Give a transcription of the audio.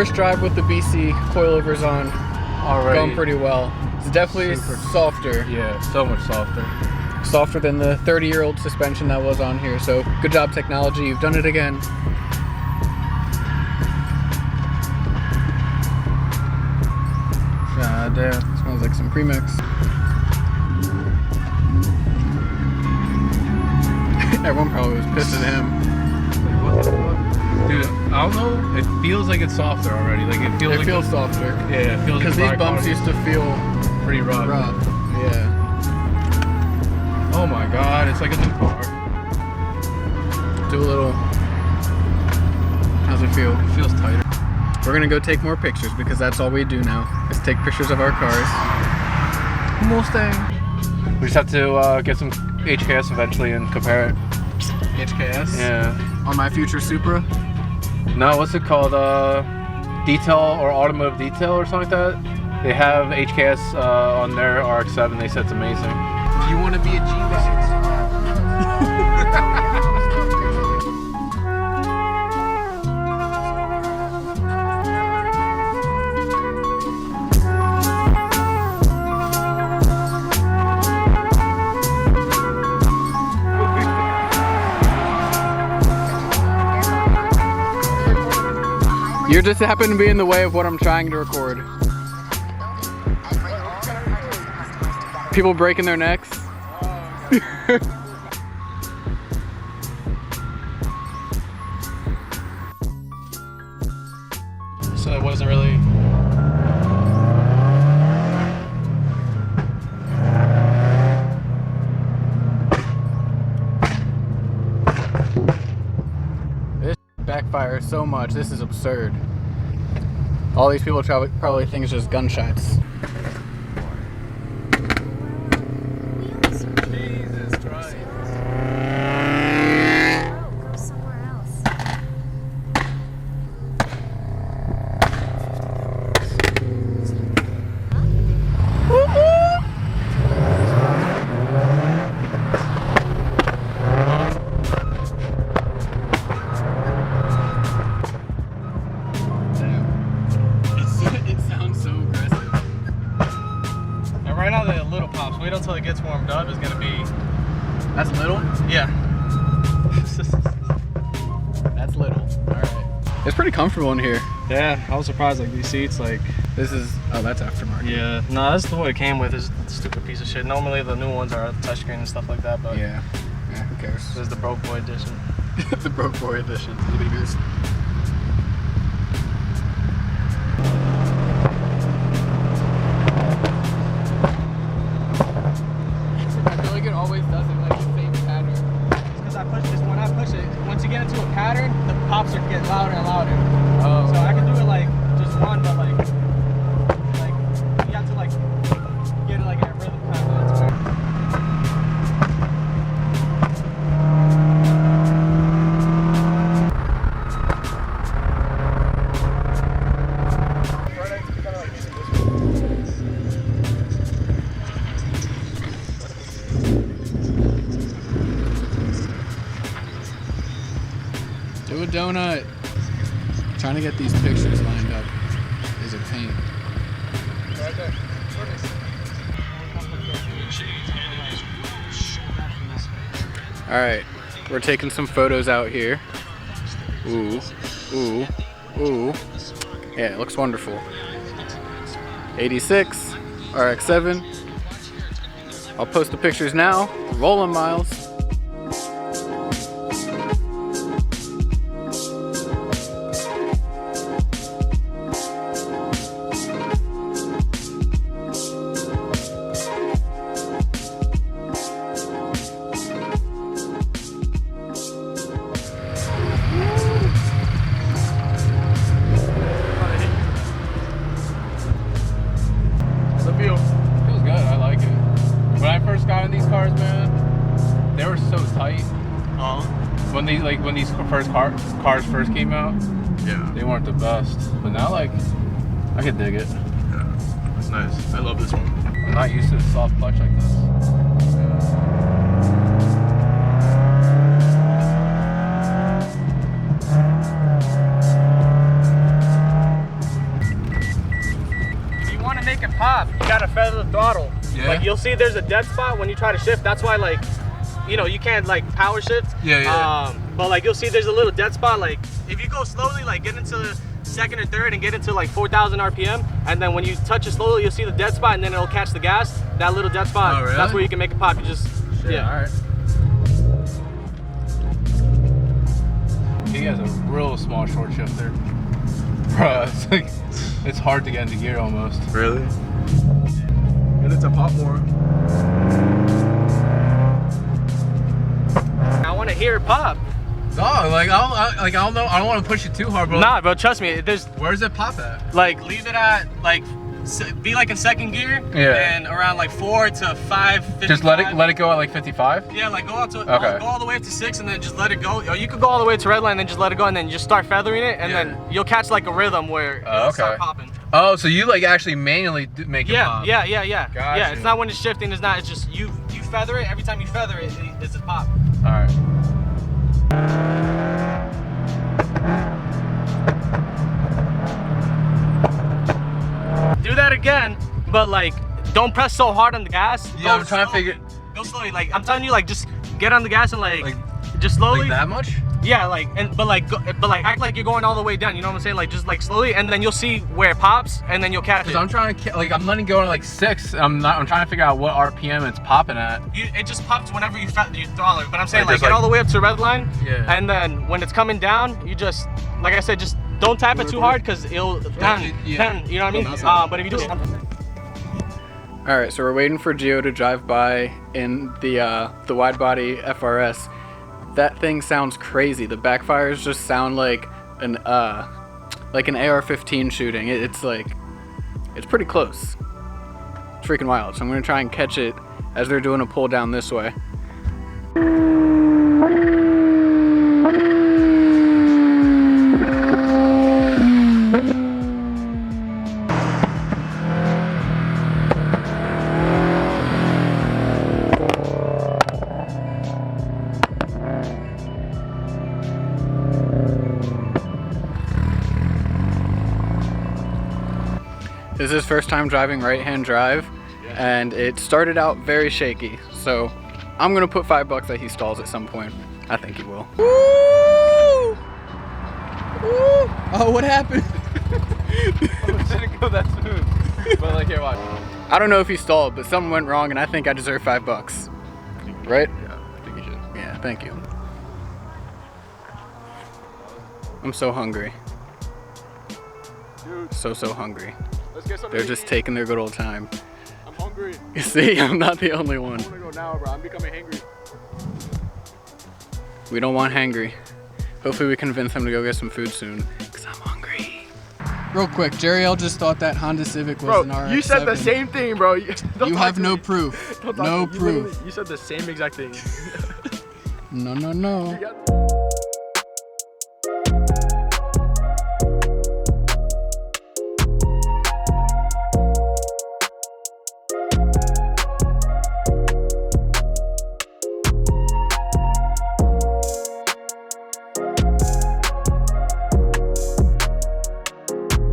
First drive with the BC Coilovers on, Already going pretty well. It's definitely softer. Yeah, so much softer. Softer than the 30-year-old suspension that was on here. So good job, technology. You've done it again. God damn, smells like some premix. Everyone probably was pissed at him. Like, what the fuck? Dude, I don't know. It feels like it's softer already. Like it feels softer. Yeah, it feels because like these bumps used to feel pretty rough. Yeah. Oh my god, it's like a new car. Do a little. How's it feel? It feels tighter. We're gonna go take more pictures because that's all we do now. Is take pictures of our cars. Mustang. We just have to get some HKS eventually and compare it. HKS? Yeah. On my future Supra? No, what's it called? Detail or automotive detail or something like that. They have HKS on their RX-7. They said it's amazing. Do you want to be a Jiho? You just happen to be in the way of what I'm trying to record. People breaking their necks. So it wasn't really... This backfires so much. This is absurd. All these people probably think it's just gunshots. Jesus Christ. Go somewhere else. It sounds so aggressive. And right now the little pops. Wait until it gets warmed up. It's gonna be... That's little? Yeah. That's little. Alright. It's pretty comfortable in here. Yeah, I was surprised. Like these seats, like... This is... Oh, that's aftermarket. Yeah. No, that's the way it came with. It's a stupid piece of shit. Normally the new ones are touchscreen and stuff like that, but... Yeah. Yeah, who cares? This is the broke boy edition. The broke boy edition. Anybody cares? I feel like it always does it like the same pattern. It's because I push this. When I push it, once you get into a pattern, the pops are getting louder and louder. Oh. So I can do it like just one, but like you have to like get it like in a rhythm kind of. That's weird. Do a donut. Trying to get these pictures lined up is a pain. Right there. Alright, we're taking some photos out here. Ooh, ooh, ooh. Yeah, it looks wonderful. 86, RX-7. I'll post the pictures now. Rolling miles. Feels good, I like it. When I first got in these cars, man, they were so tight. When these first cars first came out, Yeah. they weren't the best. But now, like, I could dig it. Yeah. It's nice. I love this one. I'm not used to a soft clutch like this. you want to make it pop, you gotta feather the throttle. Yeah. Like you'll see there's a dead spot when you try to shift. That's why like, you know, you can't like power shift. Yeah. But like you'll see there's a little dead spot. Like if you go slowly, like get into second or third and get into like 4,000 RPM, and then when you touch it slowly, you'll see the dead spot, and then it'll catch the gas. That little dead spot. Oh, really? That's where you can make it pop. You just Yeah. All right. He has a real small short shifter. Bro, it's like, it's hard to get into gear almost. Really? And it's a pop more. I want to hear it pop. No, like I don't know. I don't want to push it too hard, bro. Nah, bro, trust me. There's Where's it pop at? like leave it at like be like in second gear. Yeah. And around like 4 to 5. 55. Just let it go at like 55. Yeah, like go out to Okay. go all the way up to 6 and then just let it go. Or you could go all the way to red line and then just let it go and then you just start feathering it and then you'll catch like a rhythm where it'll start popping. Oh, so you like actually manually make it pop? Yeah. Gotcha. Yeah, it's not when it's shifting. It's not. It's just you feather it. Every time you feather it, it's a pop. All right. Do that again, but like don't press so hard on the gas. Yeah, I'm trying to figure. Go slowly. Like I'm telling you, like just get on the gas and like just slowly. Like that much? Yeah, like but act like you're going all the way down. You know what I'm saying? Like just like slowly, and then you'll see where it pops, and then you'll catch it. Cause I'm trying to I'm letting go at like 6. I'm trying to figure out what RPM it's popping at. It just pops whenever you throttle it. But I'm saying Like, like get all the way up to red line. Yeah. And then when it's coming down, you just like I said, just don't tap it too hard because it'll you know what I mean? But if you do it. All right, so we're waiting for Jiho to drive by in the wide body FRS. That thing sounds crazy. The backfires just sound like an AR-15 shooting. It's pretty close. It's freaking wild. So I'm gonna try and catch it as they're doing a pull down this way. This is his first time driving right-hand drive, and it started out very shaky. So I'm gonna put $5 that he stalls at some point. I think he will. Woo! Woo! Oh, what happened? It didn't go that smooth. But like, here, watch. I don't know if he stalled, but something went wrong, and I think I deserve $5. Right? Yeah, I think you should. Yeah, thank you. I'm so hungry. Dude, So hungry. let's get something They're to just eat. taking their good old time. I'm hungry. You see, I'm not the only one. I'm gonna go now, bro. I'm becoming hangry. We don't want hangry. Hopefully we convince him to go get some food soon, because I'm hungry. Real quick, Jerry L just thought that Honda Civic was Bro, an RX-7. you said the same thing, bro. You You have no proof. Don't talk No to me. proof. You said the same exact thing. No, no, no. You got-